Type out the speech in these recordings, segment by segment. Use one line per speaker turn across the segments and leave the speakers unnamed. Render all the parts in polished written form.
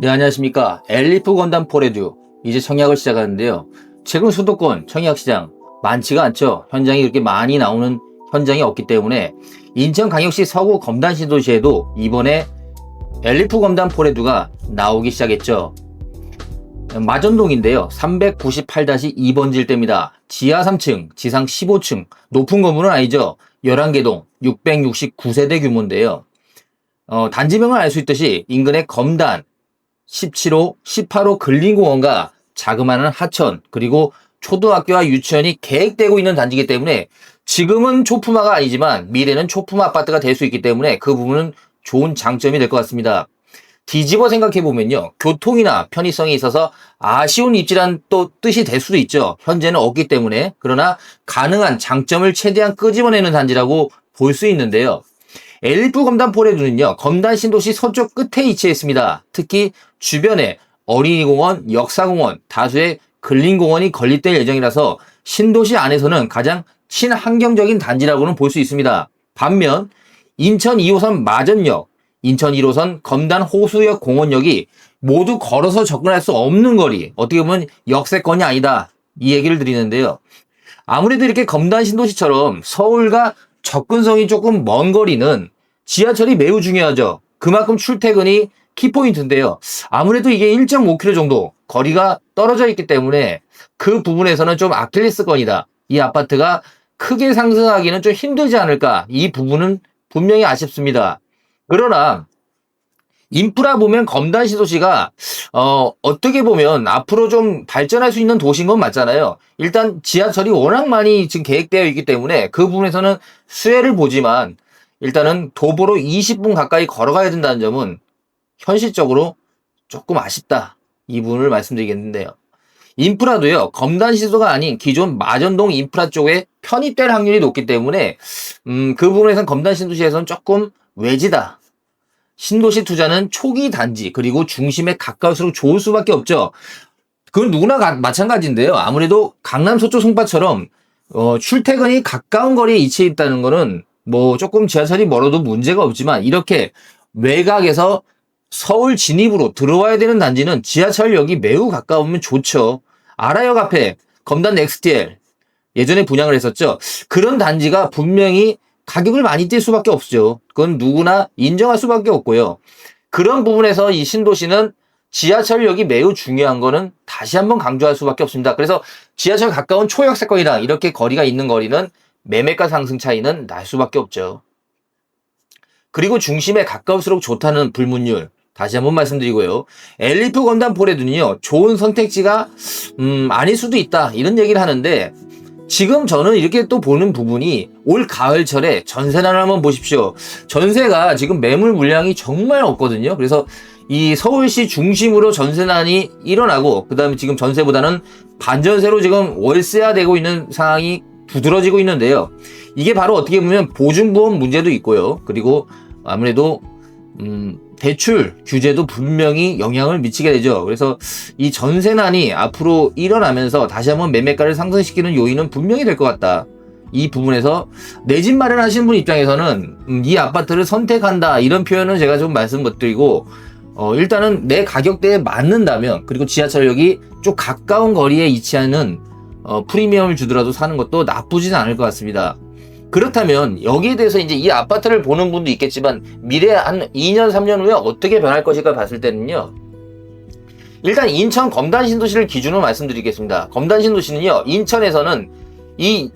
네, 안녕하십니까. 엘리프 건담 포레듀 이제 청약을 시작하는데요. 최근 수도권 청약시장 많지가 않죠. 현장이 그렇게 많이 나오는 현장이 없기 때문에 인천광역시 서구 검단 신도시에도 이번에 엘리프 건담 포레듀가 나오기 시작했죠. 마전동인데요. 398-2번 질대입니다. 지하 3층, 지상 15층, 높은 건물은 아니죠. 11개 동, 669세대 규모인데요. 단지명을 알 수 있듯이 인근의 검단, 17호, 18호 근린공원과 자그마한 하천, 그리고 초등학교와 유치원이 계획되고 있는 단지이기 때문에 지금은 초품화가 아니지만 미래는 초품화 아파트가 될 수 있기 때문에 그 부분은 좋은 장점이 될 것 같습니다. 뒤집어 생각해보면요. 교통이나 편의성이 있어서 아쉬운 입지란 또 뜻이 될 수도 있죠. 현재는 없기 때문에. 그러나 가능한 장점을 최대한 끄집어내는 단지라고 볼 수 있는데요. 엘리프 검단 포레듀는요, 검단 신도시 서쪽 끝에 위치해 있습니다. 특히 주변에 어린이공원, 역사공원, 다수의 근린공원이 건립될 예정이라서 신도시 안에서는 가장 친환경적인 단지라고는 볼 수 있습니다. 반면 인천 2호선 마전역, 인천 1호선 검단 호수역 공원역이 모두 걸어서 접근할 수 없는 거리, 어떻게 보면 역세권이 아니다, 이 얘기를 드리는데요. 아무래도 이렇게 검단 신도시처럼 서울과 접근성이 조금 먼 거리는 지하철이 매우 중요하죠. 그만큼 출퇴근이 키포인트인데요. 아무래도 이게 1.5km 정도 거리가 떨어져 있기 때문에 그 부분에서는 좀 아킬레스건이다. 이 아파트가 크게 상승하기는 좀 힘들지 않을까. 이 부분은 분명히 아쉽습니다. 그러나 인프라 보면 검단 신도시가 어떻게 보면 앞으로 좀 발전할 수 있는 도시인 건 맞잖아요. 일단 지하철이 워낙 많이 지금 계획되어 있기 때문에 그 부분에서는 수혜를 보지만 일단은 도보로 20분 가까이 걸어가야 된다는 점은 현실적으로 조금 아쉽다. 이 부분을 말씀드리겠는데요. 인프라도요, 검단 신도가 아닌 기존 마전동 인프라 쪽에 편입될 확률이 높기 때문에 그 부분에서는 검단 신도시에서는 조금 외지다. 신도시 투자는 초기 단지 그리고 중심에 가까울수록 좋을 수밖에 없죠. 그건 누구나 마찬가지인데요. 아무래도 강남 서초 송파처럼 출퇴근이 가까운 거리에 위치해 있다는 거는 뭐 조금 지하철이 멀어도 문제가 없지만 이렇게 외곽에서 서울 진입으로 들어와야 되는 단지는 지하철역이 매우 가까우면 좋죠. 아라역 앞에 검단 넥스트L 예전에 분양을 했었죠. 그런 단지가 분명히 가격을 많이 뛸 수밖에 없죠. 그건 누구나 인정할 수밖에 없고요. 그런 부분에서 이 신도시는 지하철역이 매우 중요한 거는 다시 한번 강조할 수밖에 없습니다. 그래서 지하철 가까운 초역세권이랑 이렇게 거리가 있는 거리는 매매가 상승 차이는 날 수밖에 없죠. 그리고 중심에 가까울수록 좋다는 불문율 다시 한번 말씀드리고요. 엘리프 건담 포레듀는요, 좋은 선택지가 아닐 수도 있다, 이런 얘기를 하는데 지금 저는 이렇게 또 보는 부분이 올 가을철에 전세난을 한번 보십시오. 전세가 지금 매물 물량이 정말 없거든요. 그래서 이 서울시 중심으로 전세난이 일어나고 그 다음에 지금 전세보다는 반전세로 지금 월세화되고 있는 상황이 두드러지고 있는데요. 이게 바로 어떻게 보면 보증보험 문제도 있고요. 그리고 아무래도 대출 규제도 분명히 영향을 미치게 되죠. 그래서 이 전세난이 앞으로 일어나면서 다시 한번 매매가를 상승시키는 요인은 분명히 될 것 같다. 이 부분에서 내 집 마련하시는 분 입장에서는 이 아파트를 선택한다, 이런 표현은 제가 좀 말씀 못 드리고 일단은 내 가격대에 맞는다면, 그리고 지하철역이 좀 가까운 거리에 위치하는 프리미엄을 주더라도 사는 것도 나쁘지는 않을 것 같습니다. 그렇다면 여기에 대해서 이제 이 아파트를 보는 분도 있겠지만 미래 한 2년 3년 후에 어떻게 변할 것일까 봤을 때는요, 일단 인천 검단 신도시를 기준으로 말씀드리겠습니다. 검단 신도시는요, 인천에서는 이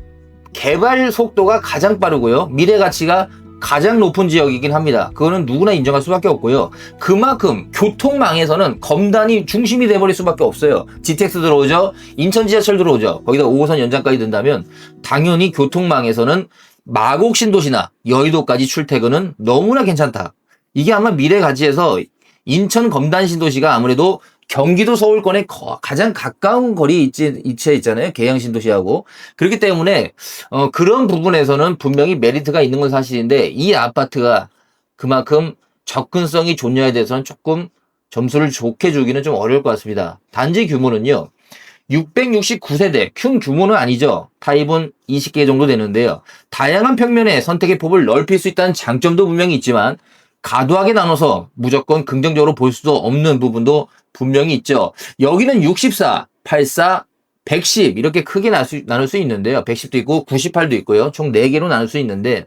개발 속도가 가장 빠르고요, 미래 가치가 가장 높은 지역이긴 합니다. 그거는 누구나 인정할 수밖에 없고요. 그만큼 교통망에서는 검단이 중심이 돼버릴 수밖에 없어요. GTX 들어오죠, 인천 지하철 들어오죠, 거기다 5호선 연장까지 든다면 당연히 교통망에서는 마곡 신도시나 여의도까지 출퇴근은 너무나 괜찮다. 이게 아마 미래 가치에서 인천 검단 신도시가 아무래도 경기도 서울권에 가장 가까운 거리에 위치해 있잖아요. 계양 신도시하고. 그렇기 때문에 그런 부분에서는 분명히 메리트가 있는 건 사실인데 이 아파트가 그만큼 접근성이 좋냐에 대해서는 조금 점수를 좋게 주기는 좀 어려울 것 같습니다. 단지 규모는요, 669세대, 큰 규모는 아니죠. 타입은 20개 정도 되는데요. 다양한 평면의 선택의 폭을 넓힐 수 있다는 장점도 분명히 있지만 과도하게 나눠서 무조건 긍정적으로 볼 수도 없는 부분도 분명히 있죠. 여기는 64, 84, 110 이렇게 크게 나눌 수 있는데요. 110도 있고 98도 있고요. 총 4개로 나눌 수 있는데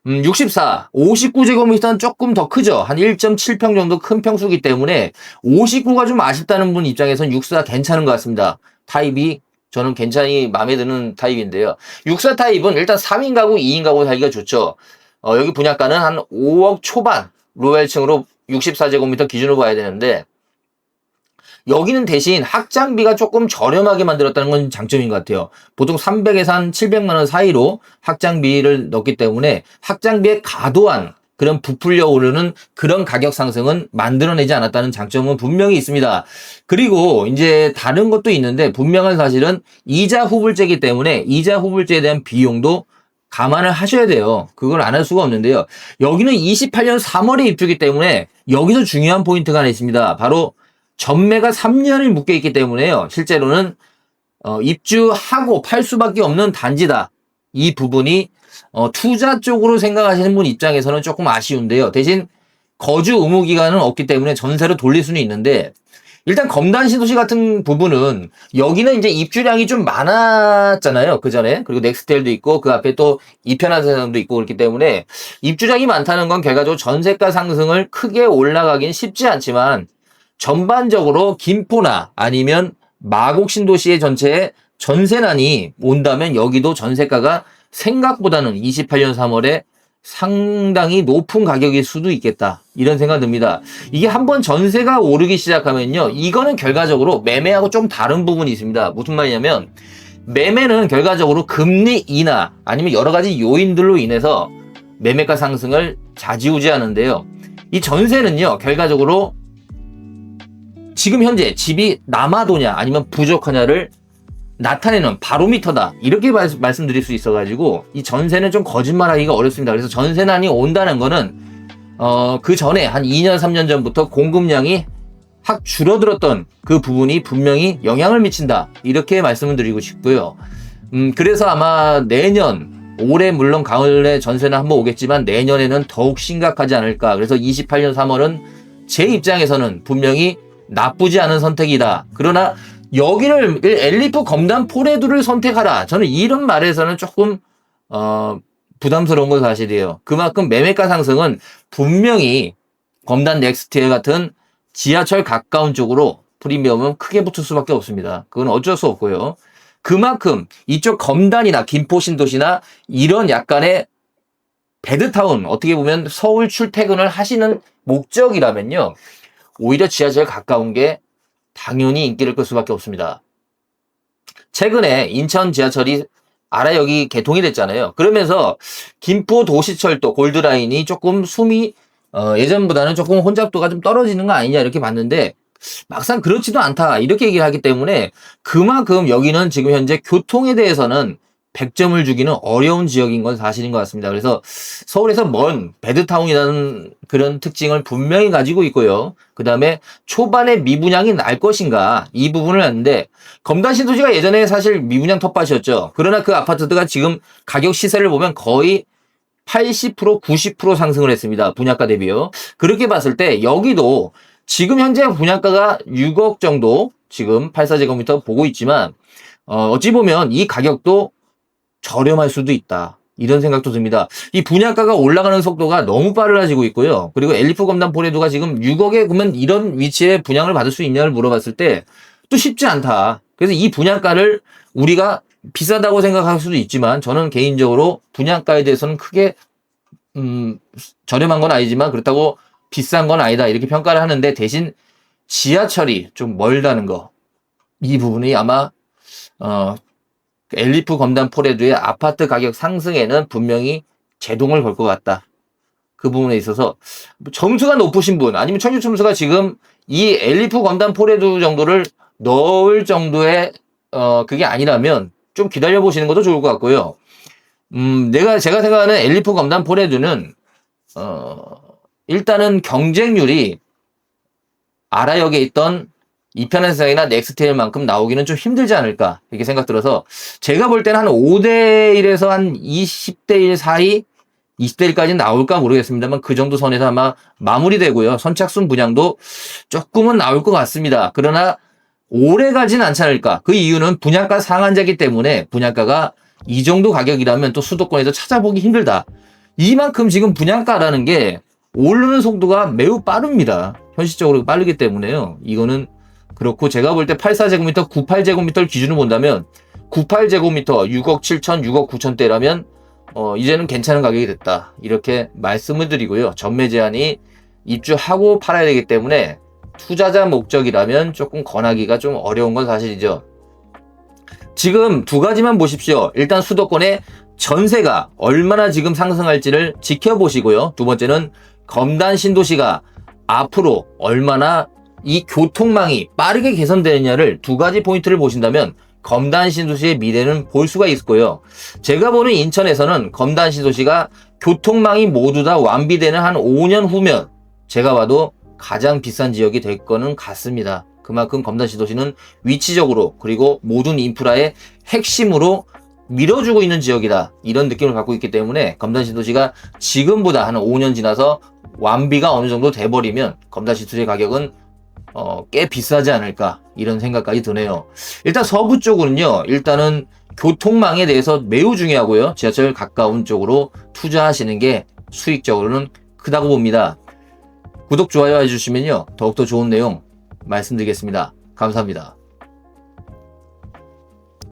64, 59제곱미터는 조금 더 크죠. 한 1.7평 정도 큰 평수기 때문에 59가 좀 아쉽다는 분 입장에선 64 괜찮은 것 같습니다. 타입이 저는 굉장히 마음에 드는 타입인데요. 64 타입은 일단 3인 가구, 2인 가구 살기가 좋죠. 여기 분양가는 한 5억 초반 로얄층으로 64제곱미터 기준으로 봐야 되는데 여기는 대신 확장비가 조금 저렴하게 만들었다는 건 장점인 것 같아요. 보통 300에서 한 700만 원 사이로 확장비를 넣기 때문에 확장비에 과도한 그런 부풀려 오르는 그런 가격 상승은 만들어내지 않았다는 장점은 분명히 있습니다. 그리고 이제 다른 것도 있는데 분명한 사실은 이자 후불제이기 때문에 이자 후불제에 대한 비용도 감안을 하셔야 돼요. 그걸 안 할 수가 없는데요. 여기는 28년 3월에 입주기 때문에 여기서 중요한 포인트가 하나 있습니다. 바로 전매가 3년을 묶여 있기 때문에요. 실제로는 입주하고 팔 수밖에 없는 단지다. 이 부분이 투자 쪽으로 생각하시는 분 입장에서는 조금 아쉬운데요. 대신 거주 의무 기간은 없기 때문에 전세로 돌릴 수는 있는데 일단 검단 신도시 같은 부분은 여기는 이제 입주량이 좀 많았잖아요. 그 전에. 그리고 넥스텔도 있고 그 앞에 또 이편한세상도 있고 그렇기 때문에 입주량이 많다는 건 결과적으로 전세가 상승을 크게 올라가긴 쉽지 않지만 전반적으로 김포나 아니면 마곡 신도시의 전체에 전세난이 온다면 여기도 전세가가 생각보다는 28년 3월에 상당히 높은 가격일 수도 있겠다. 이런 생각 듭니다. 이게 한번 전세가 오르기 시작하면요. 이거는 결과적으로 매매하고 좀 다른 부분이 있습니다. 무슨 말이냐면 매매는 결과적으로 금리 인하 아니면 여러 가지 요인들로 인해서 매매가 상승을 좌지우지하는데요. 이 전세는요. 결과적으로 지금 현재 집이 남아도냐 아니면 부족하냐를 나타내는 바로미터다. 이렇게 말씀드릴 수 있어가지고 이 전세는 좀 거짓말하기가 어렵습니다. 그래서 전세난이 온다는 거는 그 전에 한 2년 3년 전부터 공급량이 확 줄어들었던 그 부분이 분명히 영향을 미친다. 이렇게 말씀을 드리고 싶고요. 그래서 아마 내년 올해 물론 가을에 전세는 한번 오겠지만 내년에는 더욱 심각하지 않을까. 그래서 28년 3월은 제 입장에서는 분명히 나쁘지 않은 선택이다. 그러나 여기를 엘리프 검단 포레두를 선택하라. 저는 이런 말에서는 조금 부담스러운 건 사실이에요. 그만큼 매매가 상승은 분명히 검단 넥스트엘 같은 지하철 가까운 쪽으로 프리미엄은 크게 붙을 수밖에 없습니다. 그건 어쩔 수 없고요. 그만큼 이쪽 검단이나 김포 신도시나 이런 약간의 배드타운 어떻게 보면 서울 출퇴근을 하시는 목적이라면요. 오히려 지하철 가까운 게 당연히 인기를 끌 수밖에 없습니다. 최근에 인천 지하철이 아라역이 개통이 됐잖아요. 그러면서 김포 도시철도 골드라인이 조금 숨이 예전보다는 조금 혼잡도가 좀 떨어지는 거 아니냐 이렇게 봤는데 막상 그렇지도 않다 이렇게 얘기를 하기 때문에 그만큼 여기는 지금 현재 교통에 대해서는 100점을 주기는 어려운 지역인 건 사실인 것 같습니다. 그래서 서울에서 먼 배드타운이라는 그런 특징을 분명히 가지고 있고요. 그 다음에 초반에 미분양이 날 것인가 이 부분을 하는데 검단 신도시가 예전에 사실 미분양 텃밭이었죠. 그러나 그 아파트가 지금 가격 시세를 보면 거의 80%, 90% 상승을 했습니다. 분양가 대비요. 그렇게 봤을 때 여기도 지금 현재 분양가가 6억 정도 지금 84제곱미터 보고 있지만 어찌 보면 이 가격도 저렴할 수도 있다. 이런 생각도 듭니다. 이 분양가가 올라가는 속도가 너무 빨라지고 있고요. 그리고 엘리프 검단 포레두가 지금 6억에 그러면 이런 위치에 분양을 받을 수 있냐를 물어봤을 때 또 쉽지 않다. 그래서 이 분양가를 우리가 비싸다고 생각할 수도 있지만 저는 개인적으로 분양가에 대해서는 크게 저렴한 건 아니지만 그렇다고 비싼 건 아니다. 이렇게 평가를 하는데 대신 지하철이 좀 멀다는 거. 이 부분이 아마 엘리프 검단 포레두의 아파트 가격 상승에는 분명히 제동을 걸 것 같다. 그 부분에 있어서 점수가 높으신 분 아니면 청주 점수가 지금 이 엘리프 검단 포레두 정도를 넣을 정도의 그게 아니라면 좀 기다려 보시는 것도 좋을 것 같고요. 제가 생각하는 엘리프 검단 포레두는 일단은 경쟁률이 아라역에 있던 이편한세상이나 넥스테일만큼 나오기는 좀 힘들지 않을까 이렇게 생각 들어서 제가 볼 때는 한 5대1에서 한 20대1 사이 20대 1까지는 나올까 모르겠습니다만 그 정도 선에서 아마 마무리되고요. 선착순 분양도 조금은 나올 것 같습니다. 그러나 오래 가진 않지 않을까. 그 이유는 분양가 상한제이기 때문에 분양가가 이 정도 가격이라면 또 수도권에서 찾아보기 힘들다. 이만큼 지금 분양가라는 게 오르는 속도가 매우 빠릅니다. 현실적으로 빠르기 때문에요. 이거는 그렇고 제가 볼 때 84제곱미터, 98제곱미터를 기준으로 본다면 98제곱미터 6억 7천, 6억 9천대라면 이제는 괜찮은 가격이 됐다. 이렇게 말씀을 드리고요. 전매 제한이 입주하고 팔아야 되기 때문에 투자자 목적이라면 조금 권하기가 좀 어려운 건 사실이죠. 지금 두 가지만 보십시오. 일단 수도권의 전세가 얼마나 지금 상승할지를 지켜보시고요. 두 번째는 검단 신도시가 앞으로 얼마나 이 교통망이 빠르게 개선되느냐를 두 가지 포인트를 보신다면 검단 신도시의 미래는 볼 수가 있고요. 제가 보는 인천에서는 검단 신도시가 교통망이 모두 다 완비되는 한 5년 후면 제가 봐도 가장 비싼 지역이 될 거는 같습니다. 그만큼 검단 신도시는 위치적으로 그리고 모든 인프라의 핵심으로 밀어주고 있는 지역이다. 이런 느낌을 갖고 있기 때문에 검단 신도시가 지금보다 한 5년 지나서 완비가 어느 정도 돼버리면 검단 신도시의 가격은 꽤 비싸지 않을까 이런 생각까지 드네요. 일단 서부 쪽으로는요. 일단은 교통망에 대해서 매우 중요하고요. 지하철 가까운 쪽으로 투자하시는 게 수익적으로는 크다고 봅니다. 구독, 좋아요 해주시면요. 더욱더 좋은 내용 말씀드리겠습니다. 감사합니다.